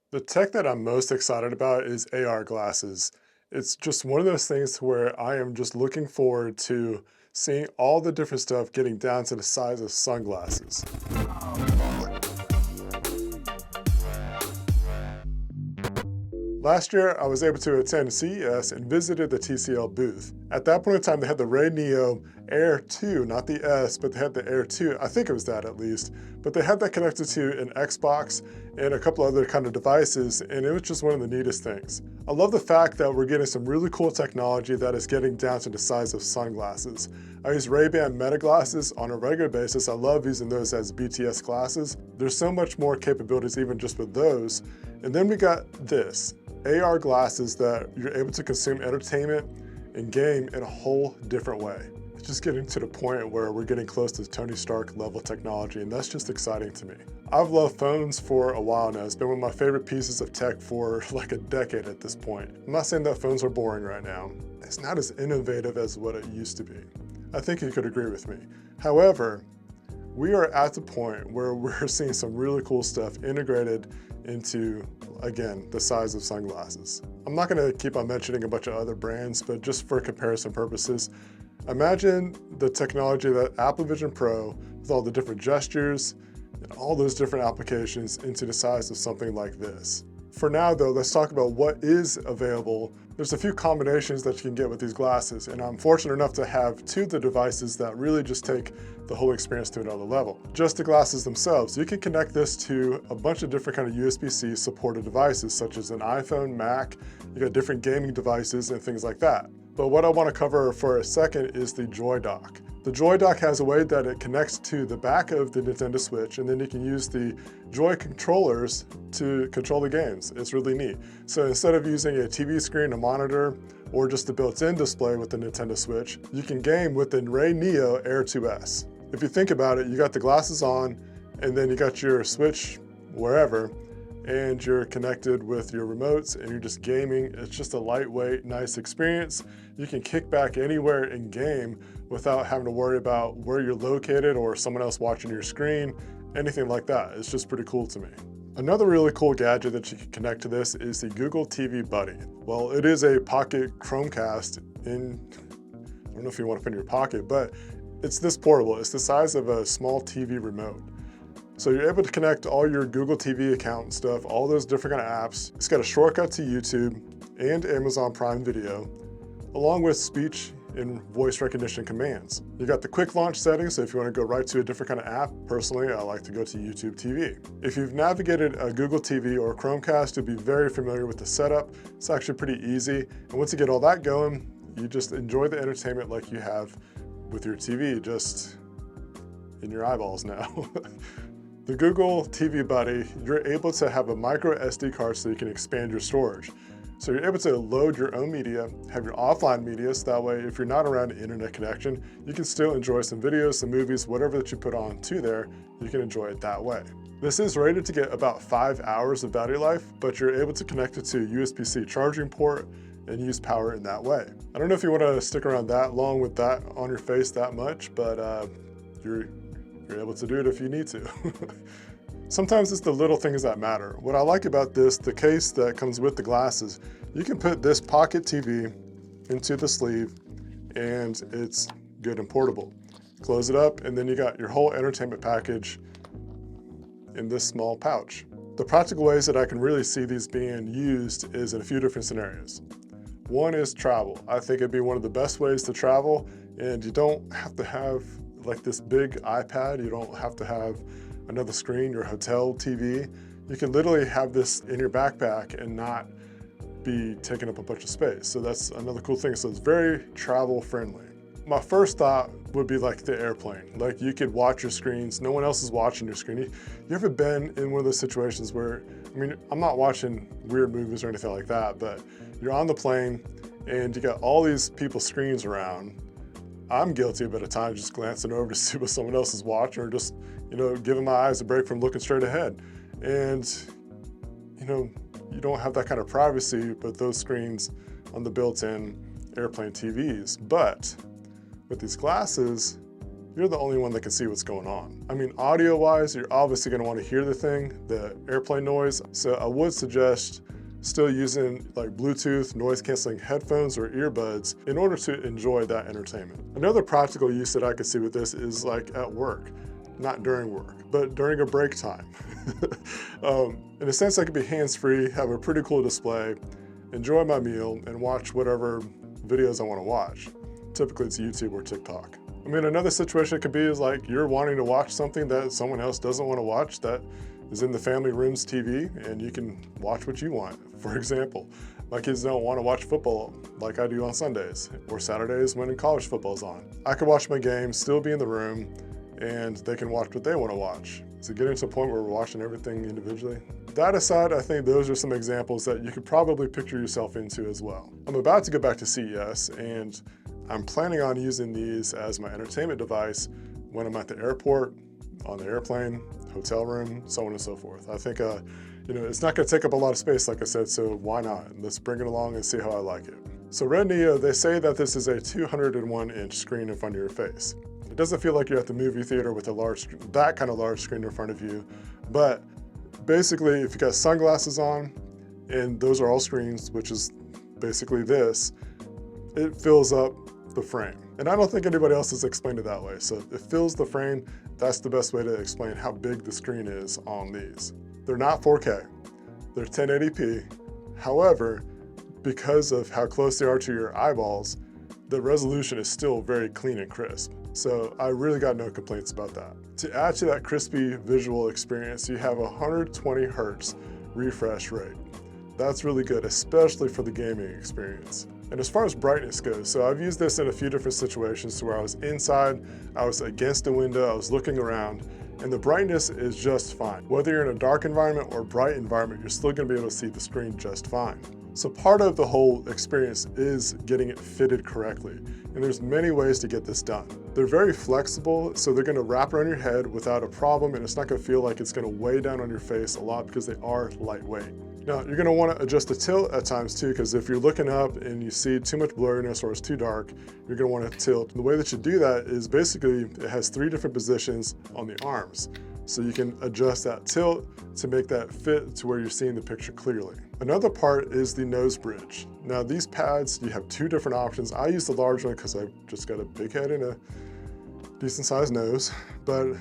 The tech that I'm most excited about is AR glasses. It's just one of those things where I am just looking forward to seeing all the different stuff getting down to the size of sunglasses. Last year, I was able to attend CES and visited the TCL booth. At that point in time, they had the RayNeo Air 2, not the S, but they had the Air 2. I think it was that at least. But they had that connected to an Xbox and a couple other kind of devices, and it was just one of the neatest things. I love the fact that we're getting some really cool technology that is getting down to the size of sunglasses. I use Ray-Ban Meta glasses on a regular basis. I love using those as BTS glasses. There's so much more capabilities even just with those. And then we got this. AR glasses that you're able to consume entertainment and game in a whole different way. It's just getting to the point where we're getting close to Tony Stark level technology, and that's just exciting to me. I've loved phones for a while now. It's been one of my favorite pieces of tech for like a decade at this point. I'm not saying that phones are boring right now. It's not as innovative as what it used to be. I think you could agree with me. However, we are at the point where we're seeing some really cool stuff integrated into, again, the size of sunglasses. I'm not gonna keep on mentioning a bunch of other brands, but just for comparison purposes, imagine the technology that Apple Vision Pro, with all the different gestures and all those different applications into the size of something like this. For now though, let's talk about what is available. There's a few combinations that you can get with these glasses, and I'm fortunate enough to have two of the devices that really just take the whole experience to another level. Just the glasses themselves, you can connect this to a bunch of different kind of USB-C supported devices, such as an iPhone, Mac, you got different gaming devices and things like that. But what I want to cover for a second is the JoyDock. The JoyDock has a way that it connects to the back of the Nintendo Switch, and then you can use the Joy controllers to control the games. It's really neat. So instead of using a TV screen, a monitor, or just the built-in display with the Nintendo Switch, you can game with the RayNeo Air 2S. If you think about it, you got the glasses on, and then you got your Switch wherever, and you're connected with your remotes and you're just gaming. It's just a lightweight, nice experience. You can kick back anywhere and game without having to worry about where you're located or someone else watching your screen, anything like that. It's just pretty cool to me. Another really cool gadget that you can connect to this is the Google TV Buddy. Well, it is a pocket Chromecast in, I don't know if you want to put in your pocket, but it's this portable. It's the size of a small TV remote. So you're able to connect all your Google TV account and stuff, all those different kind of apps. It's got a shortcut to YouTube and Amazon Prime Video, along with speech and voice recognition commands. You got the quick launch settings, so if you want to go right to a different kind of app, personally, I like to go to YouTube TV. If you've navigated a Google TV or a Chromecast, you'll be very familiar with the setup. It's actually pretty easy. And once you get all that going, you just enjoy the entertainment like you have with your TV, just in your eyeballs now. The Google TV Buddy, you're able to have a micro SD card so you can expand your storage. So you're able to load your own media, have your offline media, so that way if you're not around an internet connection, you can still enjoy some videos, some movies, whatever that you put on to there, you can enjoy it that way. This is rated to get about 5 hours of battery life, but you're able to connect it to a USB-C charging port and use power in that way. I don't know if you want to stick around that long with that on your face that much, but you're able to do it if you need to. Sometimes it's the little things that matter. What I like about this, the case that comes with the glasses, you can put this pocket TV into the sleeve and it's good and portable. Close it up and then you got your whole entertainment package in this small pouch. The practical ways that I can really see these being used is in a few different scenarios. One is travel. I think it'd be one of the best ways to travel, and you don't have to have like this big iPad. You don't have to have another screen, your hotel TV. You can literally have this in your backpack and not be taking up a bunch of space. So that's another cool thing. So it's very travel friendly. My first thought would be like the airplane. Like you could watch your screens, no one else is watching your screen. You ever been in one of those situations where, I mean, I'm not watching weird movies or anything like that, but you're on the plane and you got all these people's screens around. I'm guilty of it at times, just glancing over to see what someone else is watching, or just, giving my eyes a break from looking straight ahead. And, you don't have that kind of privacy with those screens on the built-in airplane TVs. But with these glasses, you're the only one that can see what's going on. I mean, audio-wise, you're obviously gonna wanna hear the thing, the airplane noise, so I would suggest still using like Bluetooth, noise-canceling headphones or earbuds in order to enjoy that entertainment. Another practical use that I could see with this is like at work, not during work, but during a break time. In a sense, I could be hands-free, have a pretty cool display, enjoy my meal, and watch whatever videos I wanna watch. Typically it's YouTube or TikTok. I mean, another situation it could be is like you're wanting to watch something that someone else doesn't want to watch that is in the family room's TV, and you can watch what you want. For example, my kids don't want to watch football like I do on Sundays or Saturdays when college football's on. I can watch my game, still be in the room, and they can watch what they want to watch. Is it getting to a point where we're watching everything individually? That aside, I think those are some examples that you could probably picture yourself into as well. I'm about to go back to CES, and I'm planning on using these as my entertainment device when I'm at the airport, on the airplane, hotel room, so on and so forth. I think, it's not gonna take up a lot of space, like I said, so why not? Let's bring it along and see how I like it. So RayNeo, they say that this is a 201-inch screen in front of your face. It doesn't feel like you're at the movie theater with that kind of large screen in front of you, but basically, if you got sunglasses on, and those are all screens, which is basically this, it fills up the frame. And I don't think anybody else has explained it that way. So it fills the frame. That's the best way to explain how big the screen is on these. They're not 4K, they're 1080p. However, because of how close they are to your eyeballs, the resolution is still very clean and crisp. So I really got no complaints about that. To add to that crispy visual experience, you have a 120 Hertz refresh rate. That's really good, especially for the gaming experience. And as far as brightness goes, so I've used this in a few different situations where I was inside, I was against a window, I was looking around, and the brightness is just fine. Whether you're in a dark environment or bright environment, you're still gonna be able to see the screen just fine. So part of the whole experience is getting it fitted correctly. And there's many ways to get this done. They're very flexible, so they're gonna wrap around your head without a problem, and it's not gonna feel like it's gonna weigh down on your face a lot because they are lightweight. Now, you're gonna wanna adjust the tilt at times too, because if you're looking up and you see too much blurriness or it's too dark, you're gonna wanna tilt. And the way that you do that is basically, it has 3 different positions on the arms. So you can adjust that tilt to make that fit to where you're seeing the picture clearly. Another part is the nose bridge. Now these pads, you have 2 different options. I use the large one because I've just got a big head and a decent sized nose. But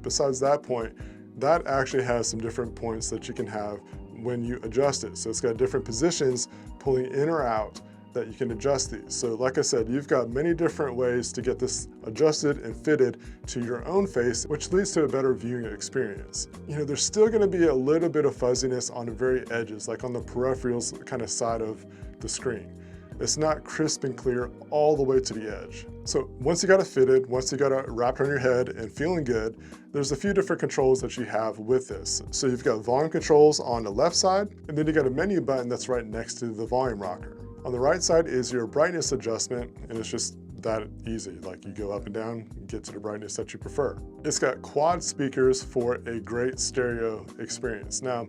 besides that point, that actually has some different points that you can have when you adjust it. So it's got different positions pulling in or out that you can adjust these. So like I said, you've got many different ways to get this adjusted and fitted to your own face, which leads to a better viewing experience. There's still gonna be a little bit of fuzziness on the very edges, like on the peripherals kind of side of the screen. It's not crisp and clear all the way to the edge. So once you got it fitted, once you got it wrapped on your head and feeling good, there's a few different controls that you have with this. So you've got volume controls on the left side, and then you got a menu button that's right next to the volume rocker. On the right side is your brightness adjustment, and it's just that easy. Like you go up and down, get to the brightness that you prefer. It's got quad speakers for a great stereo experience. Now,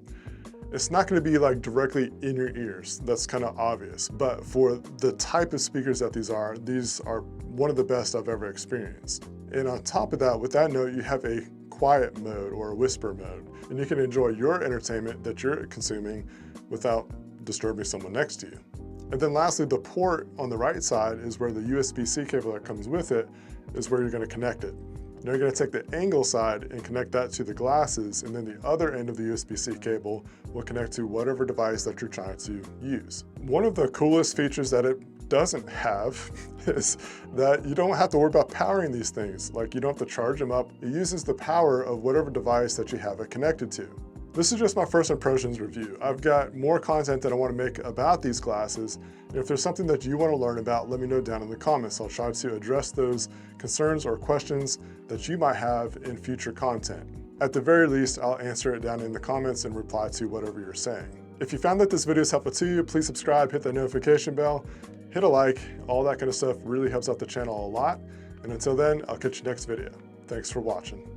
it's not gonna be like directly in your ears. That's kind of obvious. But for the type of speakers that these are one of the best I've ever experienced. And on top of that, with that note, you have a quiet mode or a whisper mode. And you can enjoy your entertainment that you're consuming without disturbing someone next to you. And then lastly, the port on the right side is where the USB-C cable that comes with it is where you're gonna connect it. Now you're gonna take the angle side and connect that to the glasses, and then the other end of the USB-C cable will connect to whatever device that you're trying to use. One of the coolest features that it doesn't have is that you don't have to worry about powering these things. Like you don't have to charge them up. It uses the power of whatever device that you have it connected to. This is just my first impressions review. I've got more content that I want to make about these glasses. And if there's something that you want to learn about, let me know down in the comments. I'll try to address those concerns or questions that you might have in future content. At the very least, I'll answer it down in the comments and reply to whatever you're saying. If you found that this video is helpful to you, please subscribe, hit that notification bell, hit a like, all that kind of stuff really helps out the channel a lot. And until then, I'll catch you next video. Thanks for watching.